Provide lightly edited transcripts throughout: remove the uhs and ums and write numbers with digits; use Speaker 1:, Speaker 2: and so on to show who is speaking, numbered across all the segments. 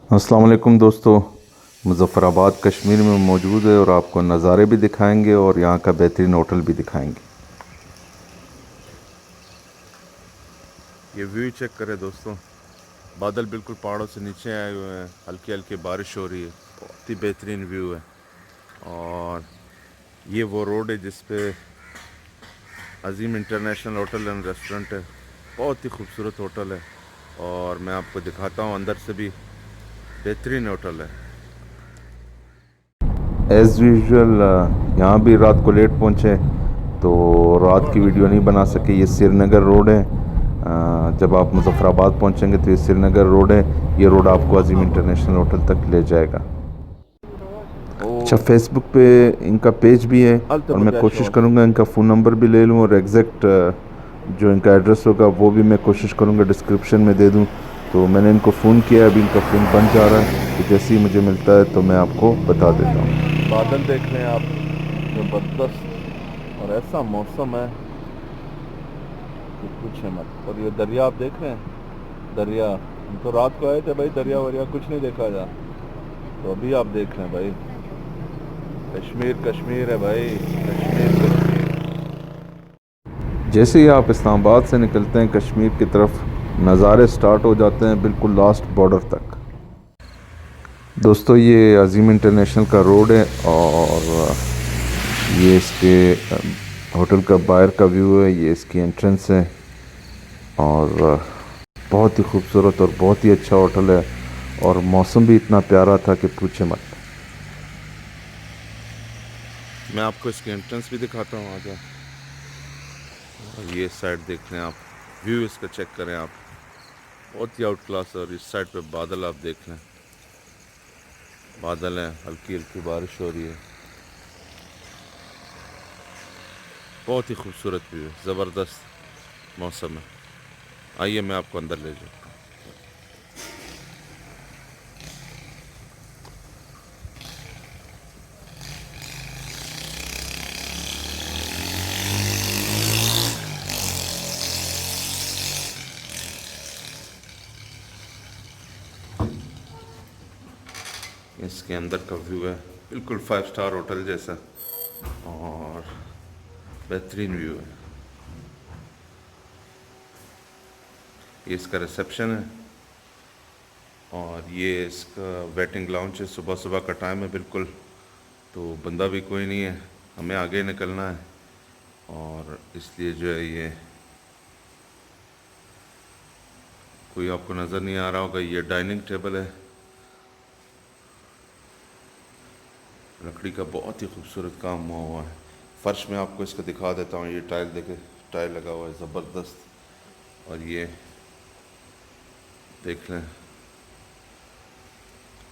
Speaker 1: अस्सलाम वालेकुम दोस्तों। मुज़फ़्फ़राबाद कश्मीर में मौजूद है और आपको नज़ारे भी दिखाएंगे और यहाँ का बेहतरीन होटल भी दिखाएंगे। ये व्यू चेक करें दोस्तों, बादल बिल्कुल पहाड़ों से नीचे आए हुए हैं, हल्की हल्की बारिश हो रही है, बहुत ही बेहतरीन व्यू है। और ये वो रोड है जिस पे अज़ीम इंटरनेशनल होटल एंड रेस्टोरेंट है। बहुत ही खूबसूरत होटल है और मैं आपको दिखाता हूँ अंदर से भी, बेहतरीन होटल है। एज़ यूजुअल यहाँ भी रात को लेट पहुँचे तो रात की वीडियो नहीं बना सके। ये श्रीनगर रोड है। जब आप मुज़फ़्फ़राबाद पहुँचेंगे तो ये श्रीनगर रोड है। ये रोड आपको अज़ीम इंटरनेशनल होटल तक ले जाएगा। अच्छा, फेसबुक पे इनका पेज भी है और मैं कोशिश करूँगा इनका फ़ोन नंबर भी ले लूँ और एग्जैक्ट जो इनका एड्रेस होगा वो भी मैं कोशिश करूँगा डिस्क्रिप्शन में दे दूँ। तो मैंने इनको फ़ोन किया, अभी इनका फ़ोन बंद जा रहा है, तो जैसे ही मुझे मिलता है तो मैं आपको बता देता हूँ। बादल देख लें आप, ज़बरदस्त, और ऐसा मौसम है कि पूछे मत। और ये दरिया आप देख रहे हैं, दरिया, हम तो रात को आए थे भाई, दरिया वरिया कुछ नहीं देखा जा, तो अभी आप देख रहे हैं भाई, कश्मीर कश्मीर है भाई, कश्मीर कश्मीर। जैसे ही आप इस्लामाबाद से निकलते हैं कश्मीर की तरफ, नज़ारे स्टार्ट हो जाते हैं बिल्कुल लास्ट बॉर्डर तक। दोस्तों, ये अज़ीम इंटरनेशनल का रोड है और ये इसके होटल का बाहर का व्यू है, ये इसकी एंट्रेंस है और बहुत ही खूबसूरत और बहुत ही अच्छा होटल है और मौसम भी इतना प्यारा था कि पूछे मत। मैं आपको इसकी एंट्रेंस भी दिखाता हूँ आगे। और ये साइड देख लें आप, व्यू इसका चेक करें आप, बहुत ही आउट क्लास है। और इस साइड पे बादल आप देख लें, बादल हैं, हल्की हल्की बारिश हो रही है, बहुत ही खूबसूरत व्यू है, ज़बरदस्त मौसम है। आइए मैं आपको अंदर ले जाऊँ। इसके अंदर का व्यू है बिल्कुल 5 स्टार होटल जैसा और बेहतरीन व्यू है। ये इसका रिसेप्शन है और ये इसका वेटिंग लाउंज है। सुबह सुबह का टाइम है बिल्कुल, तो बंदा भी कोई नहीं है, हमें आगे निकलना है और इसलिए जो है ये कोई आपको नज़र नहीं आ रहा होगा। ये डाइनिंग टेबल है, लकड़ी का बहुत ही खूबसूरत काम हुआ है। फ़र्श में आपको इसका दिखा देता हूँ, ये टाइल देखे, टाइल लगा हुआ है ज़बरदस्त। और ये देख लें,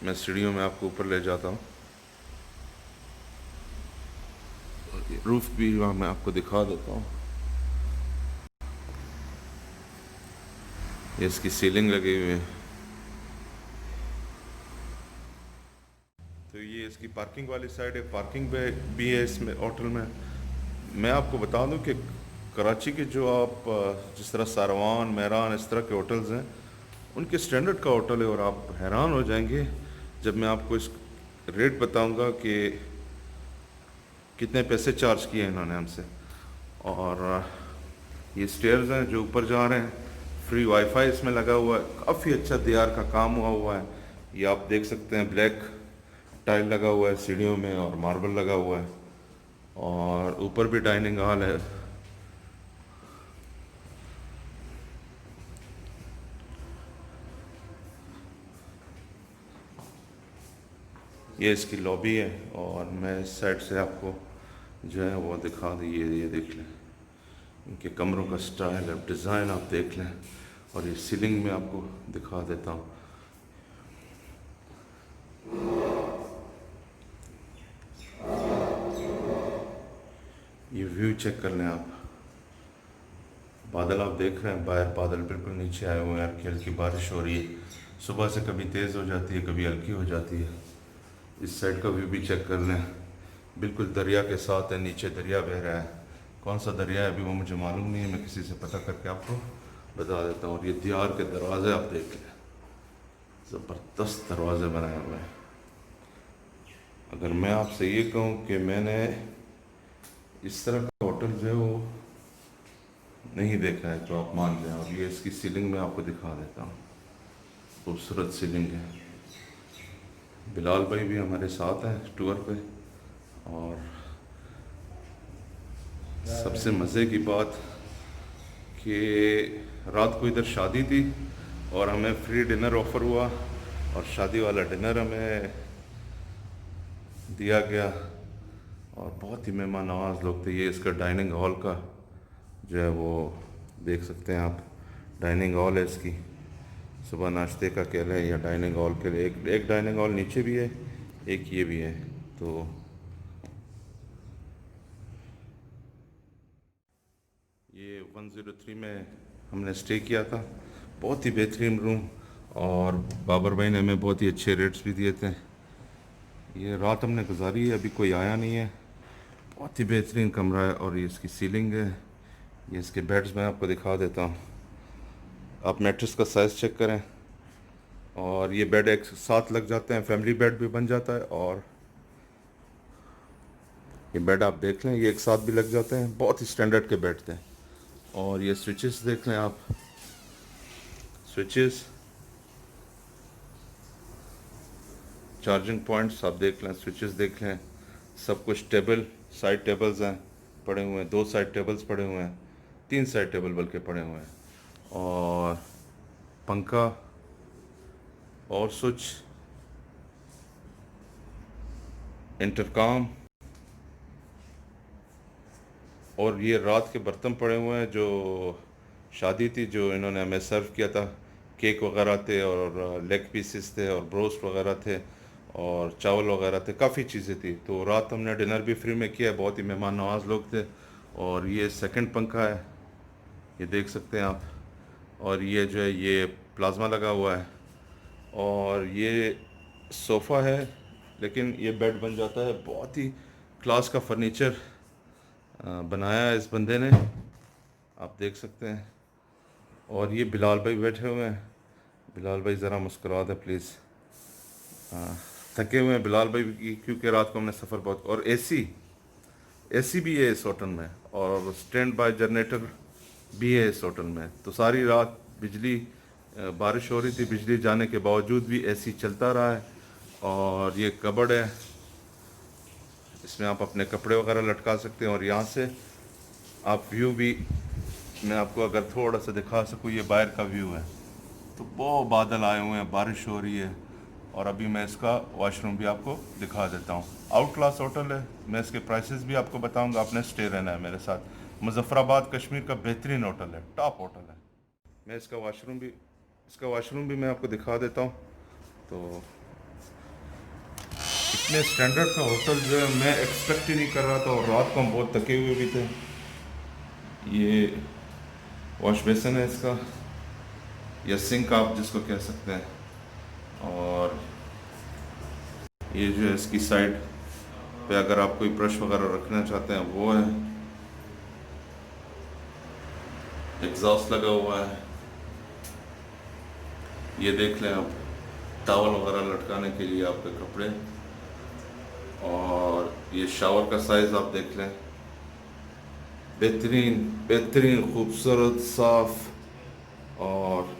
Speaker 1: मैं सीढ़ियों में आपको ऊपर ले जाता हूँ, रूफ़ भी वहाँ मैं आपको दिखा देता हूँ। ये इसकी सीलिंग लगी हुई है। तो ये इसकी पार्किंग वाली साइड है, पार्किंग पे भी है इसमें होटल में। मैं आपको बता दूं कि कराची के जो आप जिस तरह सारवान, मेहरान, इस तरह के होटल्स हैं, उनके स्टैंडर्ड का होटल है और आप हैरान हो जाएंगे जब मैं आपको इस रेट बताऊंगा कि कितने पैसे चार्ज किए इन्होंने हमसे। और ये स्टेयर्स हैं जो ऊपर जा रहे हैं, फ्री वाईफाई इसमें लगा हुआ है, काफ़ी अच्छा दीवार का काम हुआ है। ये आप देख सकते हैं, ब्लैक टाइल लगा हुआ है सीढ़ियों में और मार्बल लगा हुआ है और ऊपर भी डाइनिंग हॉल है। ये इसकी लॉबी है और मैं इस साइड से आपको जो है वो दिखा दी। ये देख लें, इनके कमरों का स्टाइल है, डिज़ाइन आप देख लें। और ये सीलिंग में आपको दिखा देता हूँ, ये व्यू चेक कर लें आप, बादल आप देख रहे हैं, बाहर बादल बिल्कुल नीचे आए हुए हैं, हल्की हल्की बारिश हो रही है। सुबह से कभी तेज़ हो जाती है, कभी हल्की हो जाती है। इस साइड का व्यू भी चेक कर लें, बिल्कुल दरिया के साथ है, नीचे दरिया बह रहा है। कौन सा दरिया है अभी वो मुझे मालूम नहीं है, मैं किसी से पता करके आपको बता देता हूँ। और ये दीवार के दरवाजे आप देख लें, ज़बरदस्त दरवाजे बनाए हुए हैं। अगर मैं आपसे ये कहूँ कि मैंने इस तरह का होटल जो है वो नहीं देखा है तो आप मान लें। और ये इसकी सीलिंग में आपको दिखा देता हूँ, खूबसूरत सीलिंग है। बिलाल भाई भी हमारे साथ हैं टूर पे। और सबसे मज़े की बात कि रात को इधर शादी थी और हमें फ्री डिनर ऑफ़र हुआ और शादी वाला डिनर हमें दिया गया और बहुत ही मेहमान नवाज लोग थे। ये इसका डाइनिंग हॉल का जो है वो देख सकते हैं आप, डाइनिंग हॉल है इसकी। सुबह नाश्ते का कह लें या डाइनिंग हॉल के लिए, एक डाइनिंग हॉल नीचे भी है, एक ये भी है। तो ये 103 में हमने स्टे किया था। बहुत ही बेहतरीन रूम और बाबर भाई ने हमें बहुत ही अच्छे रेट्स भी दिए थे। ये रात हमने गुजारी है, अभी कोई आया नहीं है। बहुत ही बेहतरीन कमरा है और ये इसकी सीलिंग है। ये इसके बेड्स मैं आपको दिखा देता हूँ, आप मैट्रेस का साइज़ चेक करें। और ये बेड एक साथ लग जाते हैं, फैमिली बेड भी बन जाता है। और ये बेड आप देख लें, ये एक साथ भी लग जाते हैं। बहुत ही स्टैंडर्ड के बेड थे। और ये स्विचेस देख लें आप, स्विचेस, चार्जिंग पॉइंट्स आप देख लें, स्विचेस देख लें। सब कुछ टेबल, साइड टेबल्स हैं पड़े हुए हैं, 2 साइड टेबल्स पड़े हुए हैं, 3 साइड टेबल बल्कि पड़े हुए हैं। और पंखा और स्विच, इंटरकॉम। और ये रात के बर्तन पड़े हुए हैं जो शादी थी, जो इन्होंने हमें सर्व किया था। केक वगैरह थे और लेग पीसेस थे और ब्रोस्ट वगैरह थे और चावल वगैरह थे, काफ़ी चीज़ें थी। तो रात हमने डिनर भी फ्री में किया। बहुत ही मेहमान नवाज लोग थे। और ये सेकंड पंखा है, ये देख सकते हैं आप। और ये जो है ये प्लाज्मा लगा हुआ है। और ये सोफ़ा है, लेकिन ये बेड बन जाता है। बहुत ही क्लास का फर्नीचर बनाया है इस बंदे ने, आप देख सकते हैं। और ये बिलाल भाई बैठे हुए हैं। बिलाल भाई ज़रा मुस्कुरा दें प्लीज़। थके हुए हैं बिलाल भाई क्योंकि रात को हमने सफ़र बहुत। और एसी भी है इस होटल में और स्टैंड बाय जनरेटर भी है इस होटल में। तो सारी रात बिजली, बारिश हो रही थी, बिजली जाने के बावजूद भी एसी चलता रहा है। और ये कबर्ड है, इसमें आप अपने कपड़े वगैरह लटका सकते हैं। और यहाँ से आप व्यू भी, मैं आपको अगर थोड़ा सा दिखा सकूँ, ये बाहर का व्यू है। तो बहुत बादल आए हुए हैं, बारिश हो रही है। और अभी मैं इसका वॉशरूम भी आपको दिखा देता हूँ। आउट क्लास होटल है, मैं इसके प्राइसेस भी आपको बताऊँगा। आपने स्टे रहना है मेरे साथ। मुजफ्फराबाद कश्मीर का बेहतरीन होटल है, टॉप होटल है। मैं इसका वॉशरूम भी मैं आपको दिखा देता हूँ। तो इतने स्टैंडर्ड का होटल जो है मैं एक्सपेक्ट ही नहीं कर रहा था। और रात को हम बहुत थके हुए भी थे। ये वॉश बेसिन है इसका, या सिंक आप जिसको कह सकते हैं। और ये जो है इसकी साइड पे अगर आप कोई ब्रश वगैरह रखना चाहते हैं वो है। एग्जॉस्ट लगा हुआ है, ये देख लें आप, टॉवल वगैरह लटकाने के लिए आपके कपड़े। और ये शावर का साइज़ आप देख लें, बेहतरीन बेहतरीन खूबसूरत साफ। और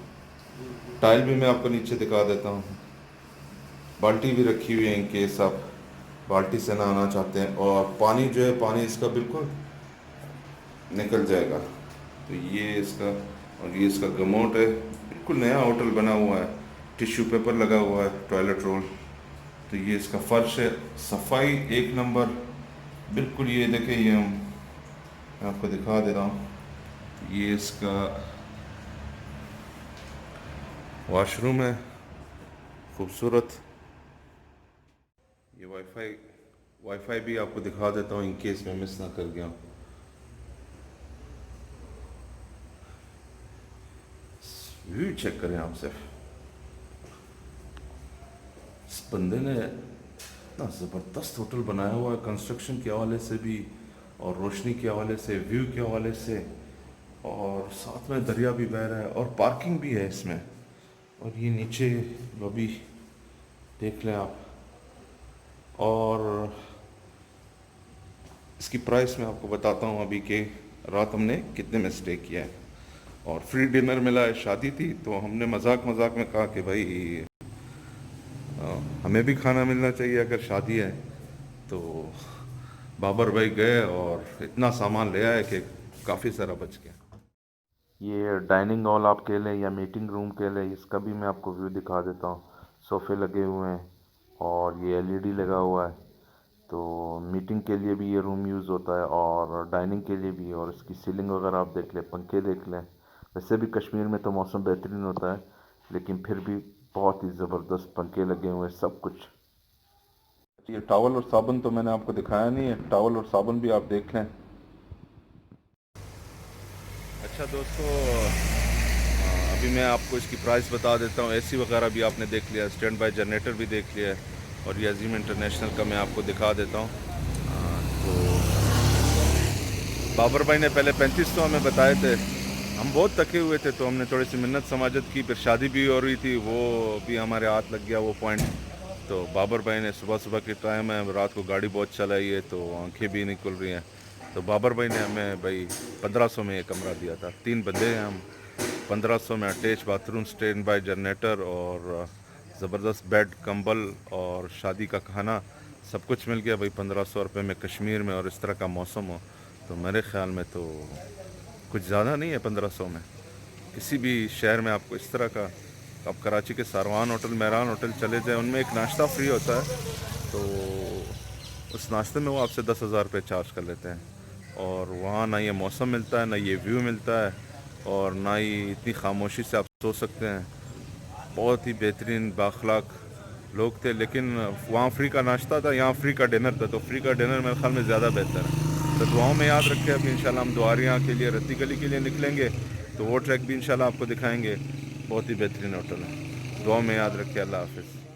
Speaker 1: टाइल भी मैं आपको नीचे दिखा देता हूँ। बाल्टी भी रखी हुई है इन केस आप बाल्टी से नहाना चाहते हैं। और पानी जो है, पानी इसका बिल्कुल निकल जाएगा। तो ये इसका, और ये इसका गमोट है। बिल्कुल नया होटल बना हुआ है, टिश्यू पेपर लगा हुआ है, टॉयलेट रोल। तो ये इसका फर्श है, सफाई एक नंबर बिल्कुल। ये देखें, ये मैं आपको दिखा दे रहा हूँ। ये इसका वॉशरूम है, खूबसूरत। ये वाईफाई वाईफाई भी आपको दिखा देता हूँ इन केस में मिस ना कर गया हूँ। व्यू चेक करें आप सिर्फ। इस बंदे ने इतना ज़बरदस्त होटल बनाया हुआ है, कंस्ट्रक्शन के हवाले से भी और रोशनी के हवाले से, व्यू के हवाले से। और साथ में दरिया भी बह रहा है और पार्किंग भी है इसमें। और ये नीचे लॉबी देख लें आप। और इसकी प्राइस मैं आपको बताता हूँ अभी कि रात हमने कितने में स्टे किया है। और फ्री डिनर मिला है, शादी थी तो हमने मजाक मजाक में कहा कि भाई हमें भी खाना मिलना चाहिए अगर शादी है। तो बाबर भाई गए और इतना सामान ले आए कि काफ़ी सारा बच गया। ये डाइनिंग हॉल आप कह लें या मीटिंग रूम कह लें, इसका भी मैं आपको व्यू दिखा देता हूँ। सोफ़े लगे हुए हैं और ये एलईडी लगा हुआ है, तो मीटिंग के लिए भी ये रूम यूज़ होता है और डाइनिंग के लिए भी। और इसकी सीलिंग वगैरह आप देख लें, पंखे देख लें। वैसे भी कश्मीर में तो मौसम बेहतरीन होता है, लेकिन फिर भी बहुत ही ज़बरदस्त पंखे लगे हुए हैं, सब कुछ। ये टॉवल और साबुन तो मैंने आपको दिखाया नहीं है, टॉवल और साबुन भी आप देख लें। अच्छा दोस्तों, अभी मैं आपको इसकी प्राइस बता देता हूँ। एसी वगैरह भी आपने देख लिया, स्टैंड बाय जनरेटर भी देख लिया है। और ये अजीम इंटरनेशनल का मैं आपको दिखा देता हूँ। तो बाबर भाई ने पहले 3500 हमें बताए थे, हम बहुत थके हुए थे तो हमने थोड़ी सी मिन्नत समाजत की। फिर शादी भी हो रही थी, वो भी हमारे हाथ लग गया वो पॉइंट। तो बाबर भाई ने सुबह सुबह के टाइम है, रात को गाड़ी बहुत चलाई है तो आंखें भी नहीं खुल रही हैं। तो बाबर भाई ने हमें भाई 1500 में एक कमरा दिया था। 3 बंदे हैं हम, 1500 में attach bathroom, stand by generator और ज़बरदस्त बेड, कंबल और शादी का खाना, सब कुछ मिल गया भाई 1500 रुपये में कश्मीर में। और इस तरह का मौसम हो तो मेरे ख्याल में तो कुछ ज़्यादा नहीं है 1500 में। किसी भी शहर में आपको इस तरह का, आप कराची के सारवान होटल, मेहरान होटल चले जाएं, उनमें एक नाश्ता फ्री होता है। तो उस नाश्ते में वो आपसे 10,000 रुपये चार्ज कर लेते हैं। और वहाँ ना ये मौसम मिलता है, ना ये व्यू मिलता है, और ना ही इतनी खामोशी से आप सो सकते हैं। बहुत ही बेहतरीन बाखलाक लोग थे। लेकिन वहाँ फ्री का नाश्ता था, यहाँ फ्री का डिनर था, तो फ्री का डिनर मेरे ख्याल में ज़्यादा बेहतर है। तो दुआओं में याद रखें। अभी इंशाल्लाह हम दुआरियाँ के लिए, रत्ती गली के लिए निकलेंगे, तो वो ट्रैक भी इंशाल्लाह आपको दिखाएंगे। बहुत ही बेहतरीन होटल है। दुआओं में याद रखें। अल्लाह हाफ़िज़।